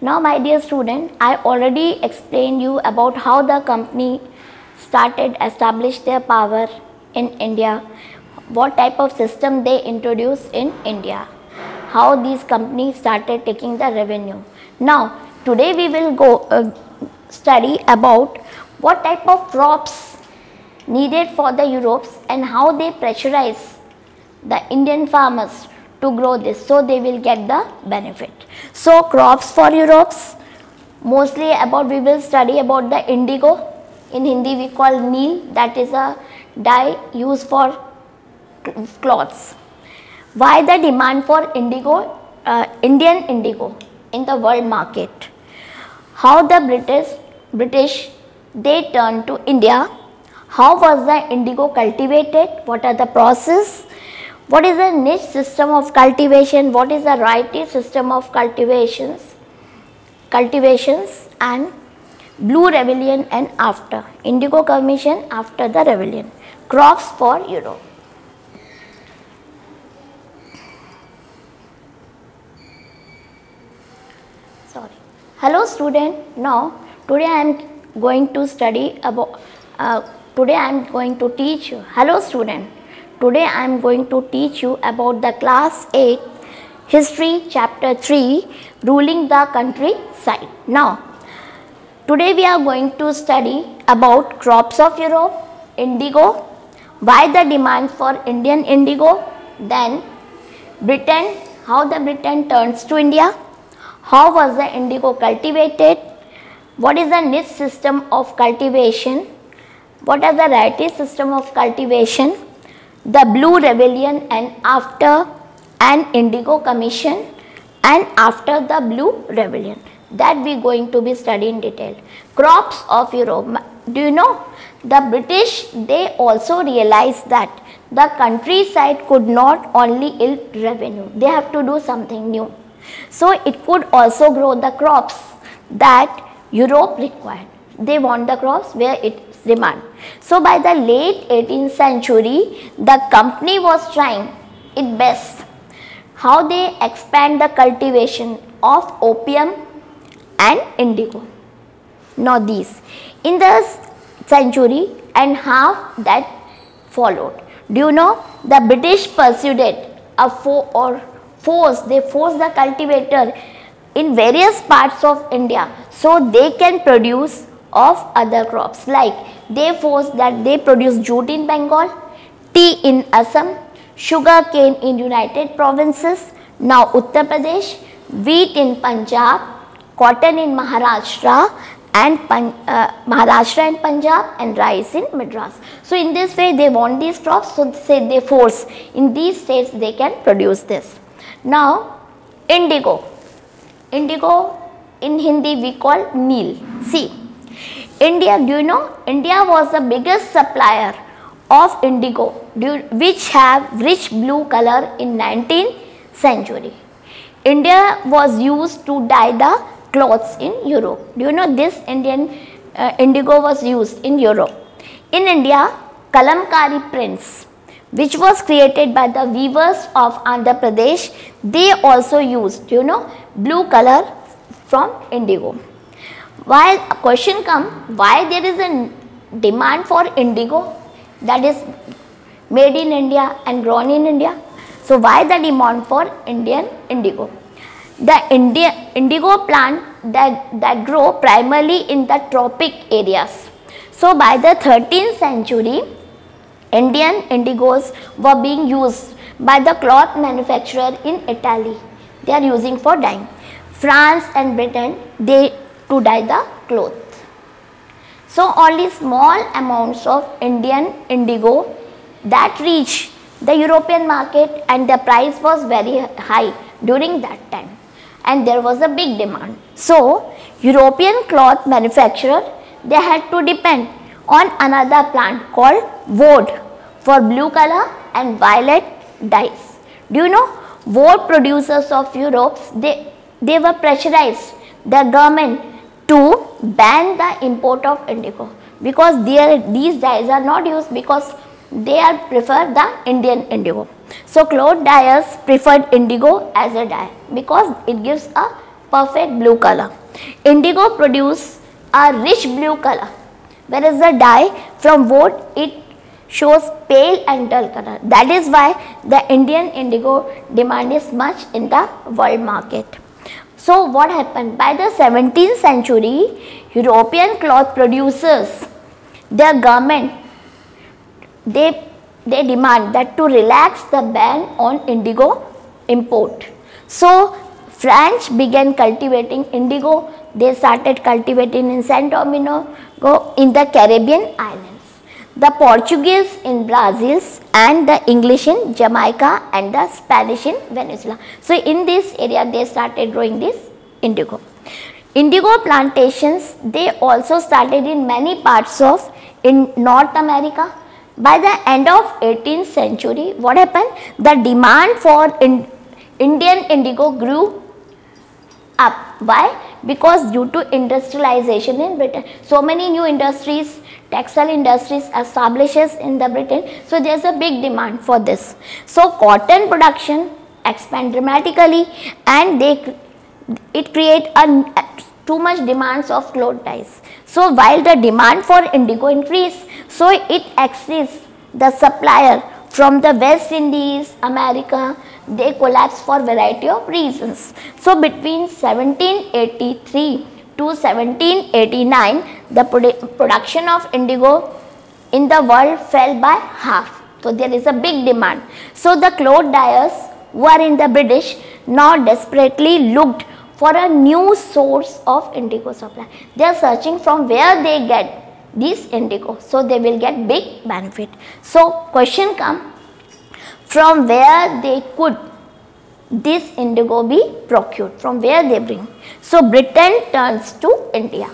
Now my dear student, I already explained you about how the company established their power in India, what type of system they introduced in India, how these companies started taking the revenue. Now today we will go study about what type of crops needed for the Europes and how they pressurize the Indian farmers to grow this so they will get the benefit. So crops for Europes, mostly about we will study about the indigo. In Hindi we call neel, that is a dye used for cloths. Why the demand for indigo, Indian indigo in the world market? How the British they turned to India? How was the indigo cultivated? What are the process? What is the niche system of cultivation? What is the variety system of cultivations and Blue Rebellion and after Indigo Commission after the rebellion. Crops for Europe. Sorry. Hello student. Now today I am going to study about. Today I am going to teach you. Hello student. Today I am going to teach you about the class 8 history chapter 3 ruling the countryside. Now today we are going to study about crops of Europe, indigo, why the demand for Indian indigo, then Britain, how the Britain turns to India, how was the indigo cultivated, what is the niche system of cultivation, what are the variety system of cultivation, the Blue Rebellion and after an Indigo Commission and after the Blue Rebellion, that we are going to be studying in detail. Crops of Europe. Do you know the British, they also realized that the countryside could not only yield revenue, they have to do something new. So it could also grow the crops that Europe required. They want the crops where it's demand. So by the late 18th century, the company was trying its best how they expand the cultivation of opium and indigo. Now these in the century and half that followed. Do you know the British pursued a forced the cultivator in various parts of India so they can produce of other crops, like they forced that they produce jute in Bengal, tea in Assam, sugar cane in United Provinces, now Uttar Pradesh, wheat in Punjab, cotton in Maharashtra and Punjab, and rice in Madras. So in this way they want these crops, so say they force in these states they can produce this. Now indigo in Hindi we call neel. See, India, do you know India was the biggest supplier of indigo which have rich blue color in 19th century. India was used to dye the clothes in Europe. Do you know this indigo was used in Europe. In India, Kalamkari prints which was created by the weavers of Andhra Pradesh, they also used, do you know, blue color from indigo. Why a question come, why there is a demand for indigo that is made in India and grown in India? So why the demand for Indian indigo? The indigo plant that grow primarily in the tropic areas. So by the 13th century, Indian indigos were being used by the cloth manufacturer in Italy. They are using for dyeing. France and Britain, they to dye the cloth. So only small amounts of Indian indigo that reach the European market, and the price was very high during that time and there was a big demand. So European cloth manufacturer, they had to depend on another plant called woad for blue color and violet dyes. Do you know woad producers of Europe, they were pressurized the government to ban the import of indigo because these dyes are not used because they are prefer the Indian indigo. So cloth dyers preferred indigo as a dye because it gives a perfect blue color. Indigo produce a rich blue color, whereas the dye from wood it shows pale and dull color. That is why the Indian indigo demand is much in the world market. So what happened? By the 17th century, European cloth producers, their government, they demand that to relax the ban on indigo import. So French began cultivating indigo. They started cultivating in Saint Domingo in the Caribbean islands. The Portuguese in Brazil and the English in Jamaica and the Spanish in Venezuela. So in this area they started growing this indigo. Indigo plantations, they also started in many parts of in North America. By the end of 18th century, what happened? The demand for Indian indigo grew up. Why? Because due to industrialization in Britain, so many new industries, textile industries establishes in the Britain, so there is a big demand for this. So cotton production expand dramatically, and it create too much demands of cloth dyes. So while the demand for indigo increase, so it exceeds the supplier from the West Indies, America. They collapse for variety of reasons. So between 1783 to 1789, the production of indigo in the world fell by half. So there is a big demand. So the cloth dyers who are in the British now desperately looked for a new source of indigo supply. They are searching from where they get this indigo, so they will get big benefit. So question come, from where they could this indigo be procured, from where they bring? So Britain turns to India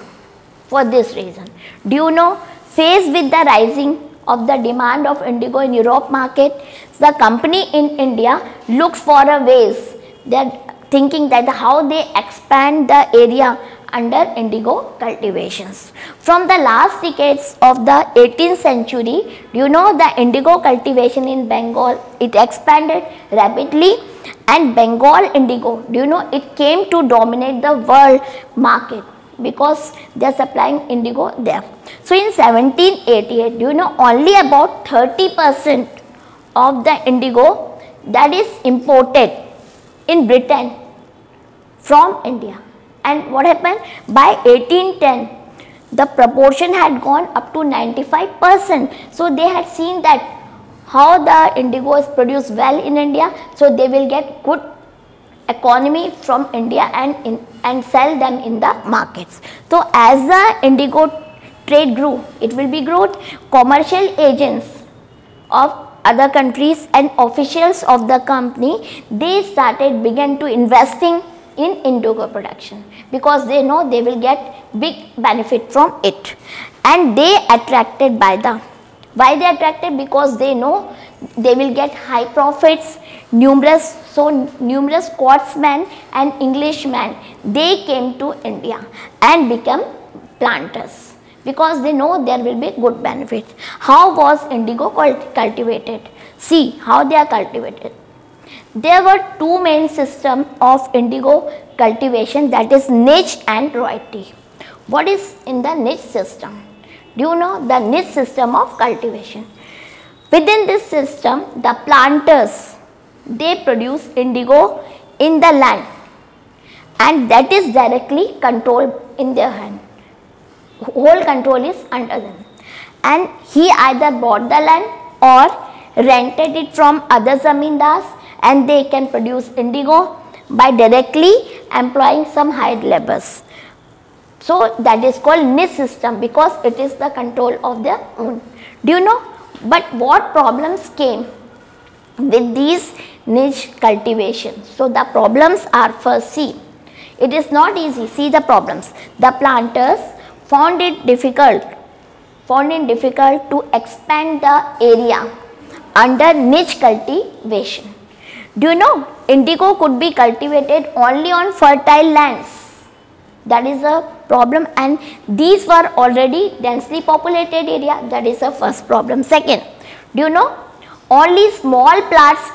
for this reason. Do you know, faced with the rising of the demand of indigo in Europe market, the company in India looks for a ways, they are thinking that how they expand the area under indigo cultivations. From the last decades of the 18th century, you know, the indigo cultivation in Bengal, it expanded rapidly, and Bengal indigo, do you know, it came to dominate the world market because they are supplying indigo there. So in 1788, do you know, only about 30% of the indigo that is imported in Britain from India. And what happened? By 1810, the proportion had gone up to 95%. So they had seen that how the indigo is produced well in India, so they will get good economy from India and sell them in the markets. So as the indigo trade grew, it will be growth. Commercial agents of other countries and officials of the company, they began to investing in indigo production because they know they will get big benefit from it. And they attracted by the, why they attracted? Because they know they will get high profits. Numerous Scotsmen and Englishmen, they came to India and become planters because they know there will be good benefits. How was indigo cultivated? See how they are cultivated. There were two main systems of indigo cultivation, that is niche and royalty. What is in the niche system? Do you know the niche system of cultivation? Within this system, the planters, they produce indigo in the land and that is directly controlled in their hand. Whole control is under them, and he either bought the land or rented it from other zamindars, and they can produce indigo by directly employing some hired laborers. So that is called niche system because it is the control of their own. Do you know? But what problems came with these niche cultivations? So the problems are, first, see, it is not easy. See the problems. The planters found it difficult to expand the area under niche cultivation. Do you know, indigo could be cultivated only on fertile lands. That is a problem, and these were already densely populated area. That is the first problem. Second, do you know, only small plots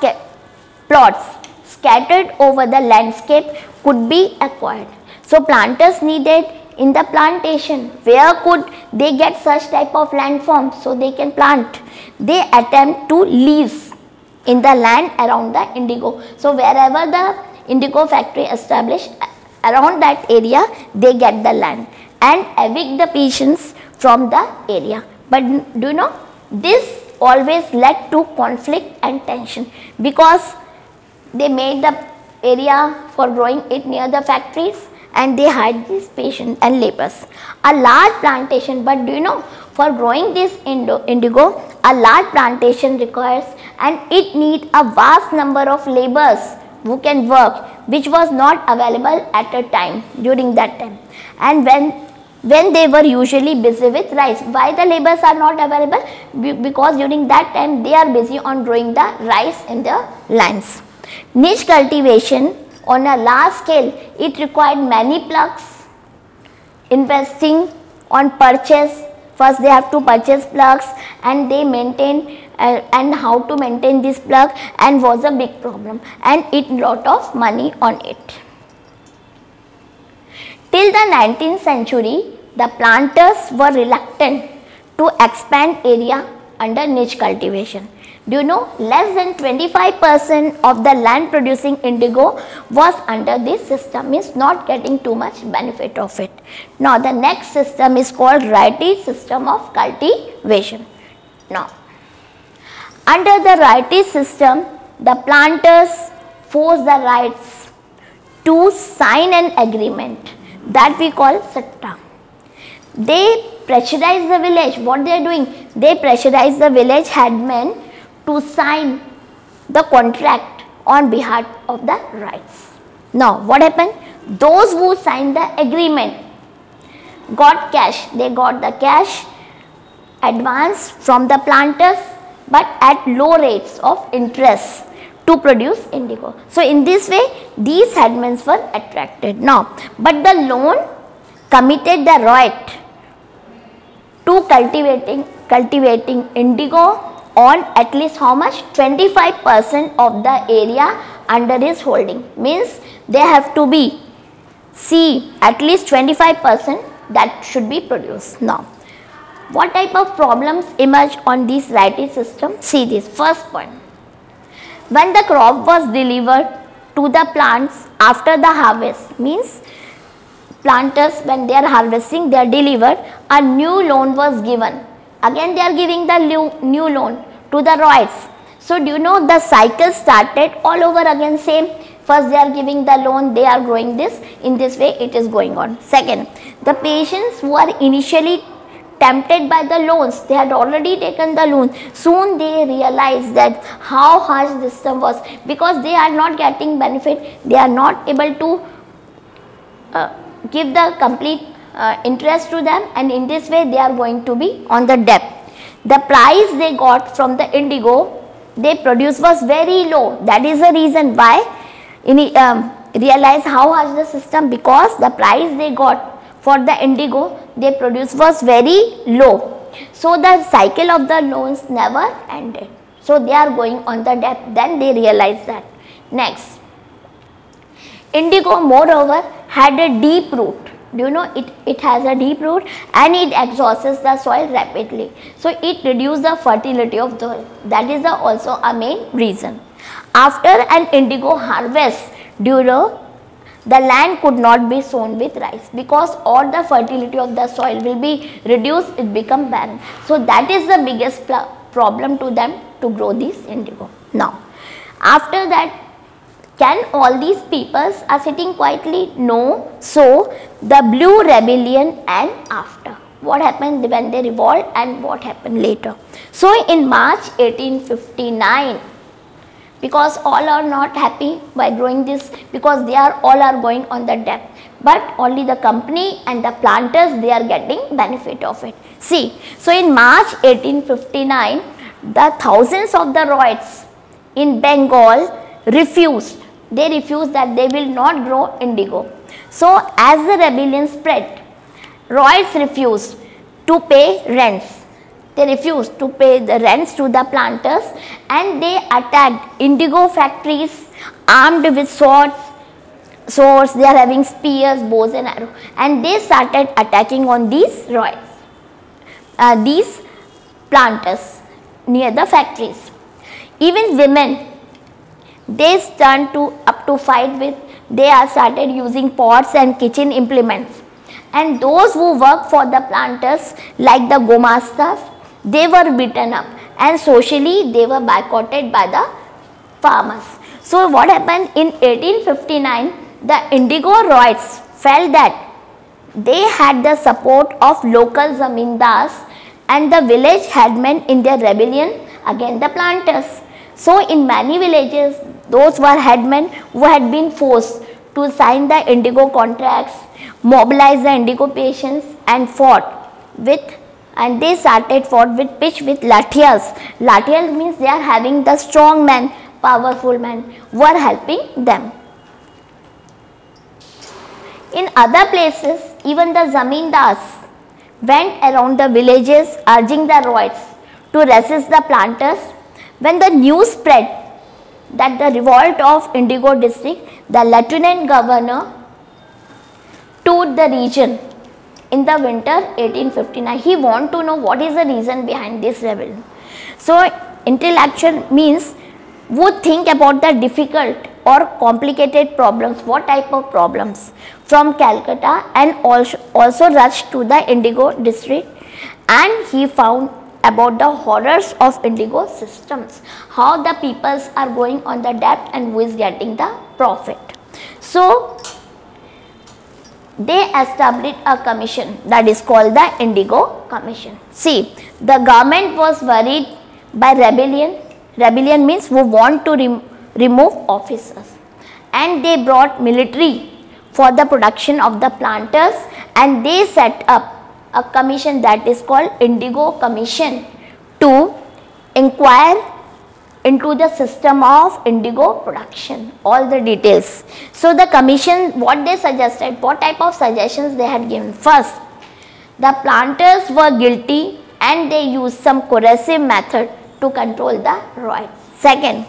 scattered over the landscape could be acquired. So planters needed in the plantation. Where could they get such type of landforms so they can plant? They attempt to lease in the land around the indigo. So wherever the indigo factory established, around that area they get the land and evict the patients from the area. But do you know, this always led to conflict and tension, because they made the area for growing it near the factories and they hired these patients and laborers. A large plantation, but do you know, for growing this indigo, a large plantation requires and it needs a vast number of laborers who can work, which was not available at a time during that time. And when they were usually busy with rice. Why the laborers are not available? Because during that time they are busy on growing the rice in the lands. Niche cultivation on a large scale, it required many plugs, investing on purchase. First they have to purchase plugs and they maintain and how to maintain this plug, and was a big problem, and it lot of money on it. Till the 19th century, the planters were reluctant to expand area under niche cultivation. Do you know, less than 25% of the land producing indigo was under this system, means not getting too much benefit of it. Now the next system is called righty system of cultivation. Now under the righty system, the planters force the rights to sign an agreement that we call satta. They pressurize the village. What they are doing? They pressurize the village headmen to sign the contract on behalf of the rights. Now what happened? Those who signed the agreement got cash. They got the cash advance from the planters, but at low rates of interest to produce indigo. So in this way these headmen were attracted. Now but the loan committed the right to cultivating indigo on at least how much? 25% of the area under his holding. Means they have to be at least 25% that should be produced. Now what type of problems emerge on this righty system? See this first point. When the crop was delivered to the plants after the harvest, means planters when they are harvesting, they are delivered, a new loan was given. Again they are giving the new loan to the rights. So do you know, the cycle started all over again, same. First they are giving the loan, they are growing this, in this way it is going on. Second, the patients who are initially tempted by the loans, they had already taken the loan, soon they realized that how harsh this system was, because they are not getting benefit, they are not able to give the complete interest to them, and in this way they are going to be on the debt. The price they got from the indigo they produced was very low. That is the reason why realize how harsh the system, because the price they got for the indigo they produced was very low. So the cycle of the loans never ended. So they are going on the debt. Then they realize that. Next, indigo moreover had a deep root. Do you know, it has a deep root and it exhausts the soil rapidly. So it reduces the fertility of the soil. That is also a main reason. After an indigo harvest, the land could not be sown with rice, because all the fertility of the soil will be reduced, it become barren. So that is the biggest problem to them to grow this indigo. Now after that, can all these peoples are sitting quietly? No. So the Blue Rebellion and after. What happened when they revolted and what happened later? So in March 1859, because all are not happy by growing this, because they are all are going on the debt, but only the company and the planters they are getting benefit of it. See, so in March 1859, the thousands of the Ryots in Bengal refused. They refused that they will not grow indigo. So as the rebellion spread, Ryots refused to pay rents. They refused to pay the rents to the planters and they attacked indigo factories armed with swords, swords, they are having spears, bows and arrows, and they started attacking on these these planters near the factories. Even women, they turned up to fight with, they are started using pots and kitchen implements. And those who work for the planters like the gomastas, they were beaten up, and socially they were boycotted by the farmers. So what happened in 1859, the Indigoroids felt that they had the support of local zamindars and the village headmen in their rebellion against the planters. So in many villages, those were headmen who had been forced to sign the indigo contracts, mobilize the indigo patients, and they started fought with lathias. Lathias means they are having the strong men, powerful men who are helping them. In other places, even the zamindars went around the villages urging the Roids to resist the planters. When the news spread that the revolt of Indigo district, the lieutenant governor toured the region in the winter 1859. He wanted to know what is the reason behind this rebellion. So intellectual means would think about the difficult or complicated problems, what type of problems from Calcutta, and also rushed to the Indigo district, and he found about the horrors of indigo systems, how the peoples are going on the debt and who is getting the profit. So they established a commission that is called the Indigo Commission. See, the government was worried by rebellion. Rebellion means who want to remove officers, and they brought military for the protection of the planters, and they set up a commission that is called Indigo Commission to inquire into the system of indigo production, all the details. So the commission, what they suggested, what type of suggestions they had given? First, the planters were guilty and they used some coercive method to control the Roids. Second,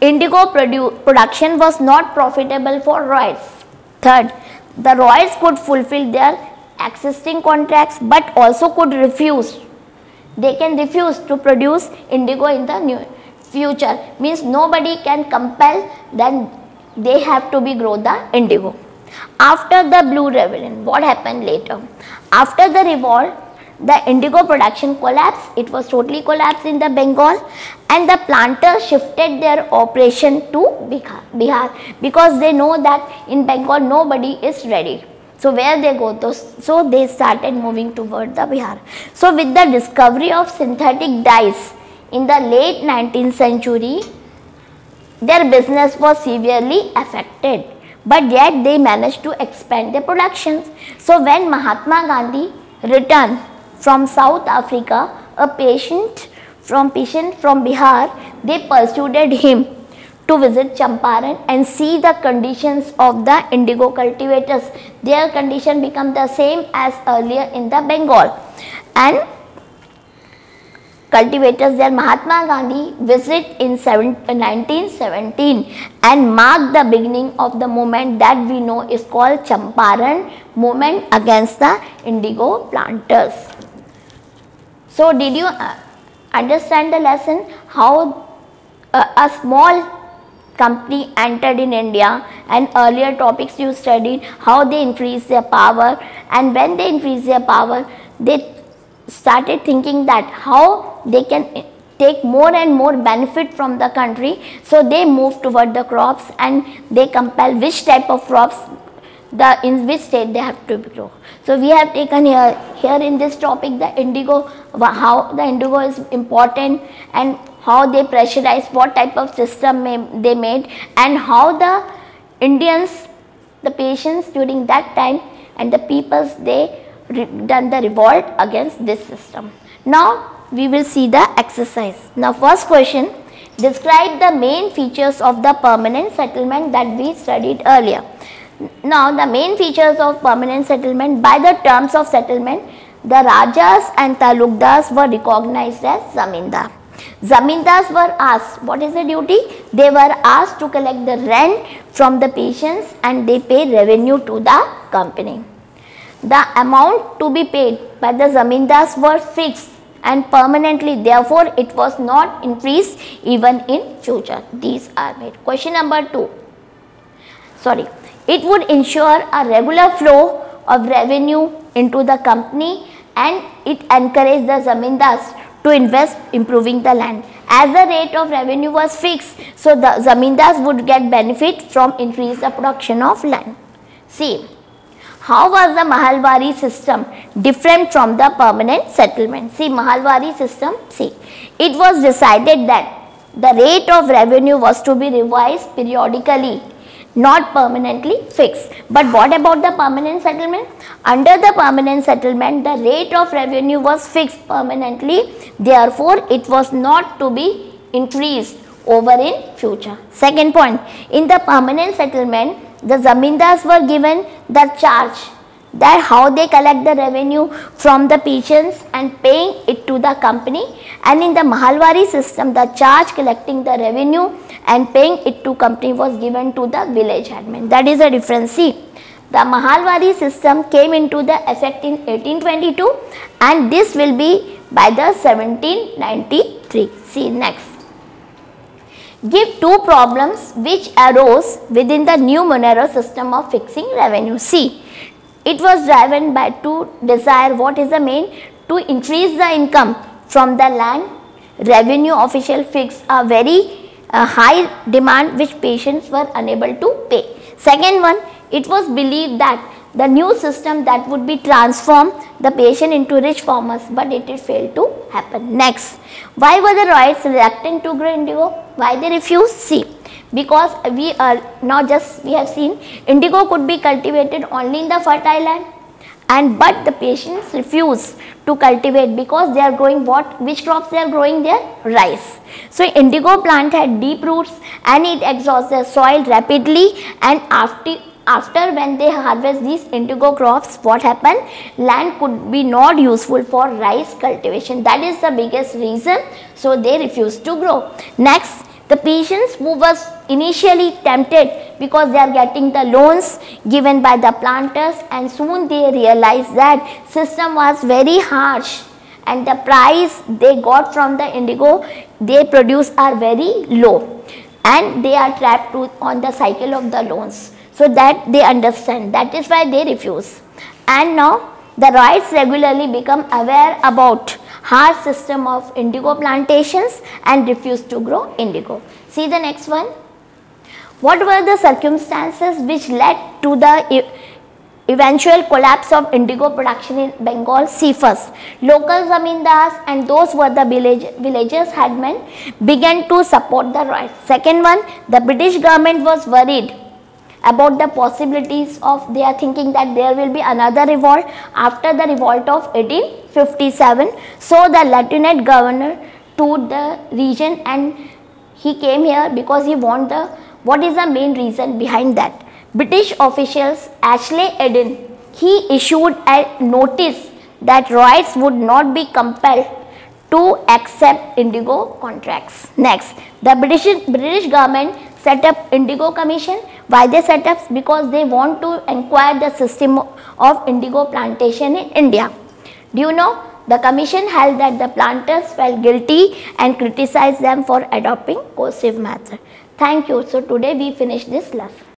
indigo production was not profitable for Roids. Third, the Roids could fulfill their existing contracts but also could refuse. They can refuse to produce indigo in the new future, means nobody can compel, then they have to be grow the indigo. After the Blue Rebellion, what happened later? After the revolt, the indigo production collapsed. It was totally collapsed in the Bengal, and the planters shifted their operation to Bihar because they know that in Bengal nobody is ready. So where they go, so they started moving toward the Bihar. So with the discovery of synthetic dyes in the late 19th century, their business was severely affected, but yet they managed to expand their productions. So when Mahatma Gandhi returned from South Africa, a patient from Bihar, they persuaded him to visit Champaran and see the conditions of the indigo cultivators. Their condition become the same as earlier in the Bengal, and cultivators there. Mahatma Gandhi visit in 1917 and marked the beginning of the movement that we know is called Champaran movement against the indigo planters. So did you understand the lesson how a small company entered in India, and earlier topics you studied how they increased their power, and when they increased their power, they started thinking that how they can take more and more benefit from the country. So they moved toward the crops and they compel which type of crops in which state they have to grow. So we have taken here in this topic the indigo, how the indigo is important and how they pressurized, what type of system they made, and how the Indians, the patients during that time and the peoples, they done the revolt against this system. Now we will see the exercise. Now first question, describe the main features of the permanent settlement that we studied earlier. Now the main features of permanent settlement, by the terms of settlement, the Rajas and Talukdars were recognized as Zamindar. Zamindars were asked, what is the duty? They were asked to collect the rent from the patients and they pay revenue to the company. The amount to be paid by the zamindars were fixed and permanently, therefore it was not increased even in future. These are made. Question number 2. It would ensure a regular flow of revenue into the company and it encouraged the zamindars to invest improving the land. As the rate of revenue was fixed, so the zamindars would get benefit from increase the production of land. See, how was the Mahalwari system different from the permanent settlement? See, Mahalwari system, see, it was decided that the rate of revenue was to be revised periodically, not permanently fixed. But what about the permanent settlement? Under the permanent settlement, the rate of revenue was fixed permanently, therefore it was not to be increased over in future. Second point, in the permanent settlement, the zamindars were given the charge that how they collect the revenue from the patients and paying it to the company, and in the Mahalwari system the charge collecting the revenue and paying it to company was given to the village admin. That is the difference. See, the Mahalwari system came into the effect in 1822 and this will be by the 1793. See next. Give two problems which arose within the new Monero system of fixing revenue. See, it was driven by two desire. What is the main? To increase the income from the land. Revenue official fixed a very high demand which patients were unable to pay. Second one, it was believed that the new system that would be transform the patient into rich farmers, but it failed to happen. Next, why were the Royals reluctant to grow indigo? Why they refused? See, because we are not just, we have seen indigo could be cultivated only in the fertile land, and but the patients refuse to cultivate because they are growing what? Which crops they are growing there? Rice. So indigo plant had deep roots and it exhausts the soil rapidly, and after when they harvest these indigo crops, what happened? Land could be not useful for rice cultivation. That is the biggest reason. So they refused to grow. Next, the patients who was initially tempted because they are getting the loans given by the planters, and soon they realized that system was very harsh and the price they got from the indigo they produce are very low and they are trapped on the cycle of the loans. So that they understand, that is why they refuse. And now the Royals regularly become aware about harsh system of indigo plantations and refuse to grow indigo. See the next one. What were the circumstances which led to the eventual collapse of indigo production in Bengal? See first, local zamindars and those who were the villagers headmen began to support the Royals. Second one, the British government was worried about the possibilities of, they are thinking that there will be another revolt after the revolt of 1857. So the lieutenant governor toured the region and he came here because he wanted the, what is the main reason behind that? British officials, Ashley Eden, he issued a notice that Royals would not be compelled to accept indigo contracts. Next, the British government set up Indigo Commission. Why they set up? Because they want to inquire the system of indigo plantation in India. Do you know? The commission held that the planters felt guilty and criticized them for adopting coercive method. Thank you. So today we finish this lesson.